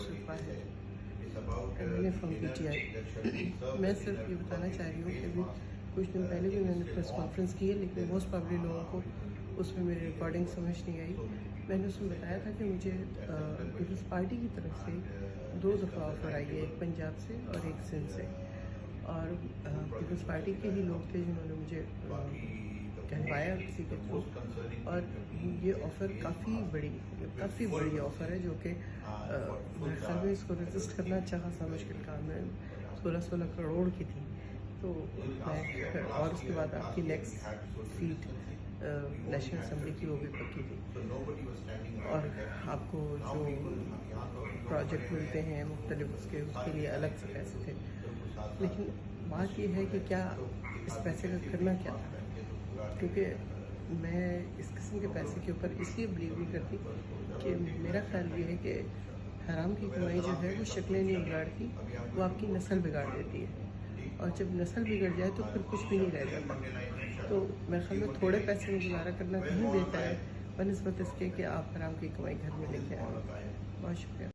यूसुफ वाहिद, मैंने from PTI। मैं सिर्फ ये बताना चाह रही हूँ कि अभी कुछ दिन पहले भी मैंने प्रेस कॉन्फ्रेंस की है, लेकिन मोस्ट प्रॉब्ली लोगों को उसमें मेरी रिकॉर्डिंग समझ नहीं आई। मैंने उसमें बताया था कि मुझे पीपल्स पार्टी की तरफ से 2 दफ़ा ऑफ़र आई है, एक पंजाब से और एक सिंध से। और पीपल्स पार्टी के ही लोग थे जिन्होंने मुझे कहलवाया किसी के थ्रू, और ये ऑफ़र काफ़ी बड़ी ऑफ़र है, जो कि मेरे ख्याल में इसको रजिस्ट करना अच्छा खासा मुश्किल काम है। 16 करोड़ की थी। तो मैं, और उसके बाद आपकी नेक्स्ट सीट नेशनल असम्बली की वो भी पक्की थी, और आपको जो प्रोजेक्ट मिलते हैं मुख्तलिफ उसके लिए अलग से पैसे थे। लेकिन बात यह है कि क्या इस पैसे का करना क्या था, क्योंकि मैं इस किस्म के पैसे के ऊपर इसलिए बिलीव नहीं करती कि मेरा ख्याल ये है कि हराम की कमाई जो है वो शक्लें नहीं बिगाड़ती, वो आपकी नस्ल बिगाड़ देती है, और जब नस्ल बिगड़ जाए तो फिर कुछ भी नहीं रह जाता। तो मेरे ख्याल में थोड़े पैसे में गुजारा करना कहीं बेहतर है बनस्बत इसके कि आप हराम की कमाई घर में लेके आए। बहुत शुक्रिया।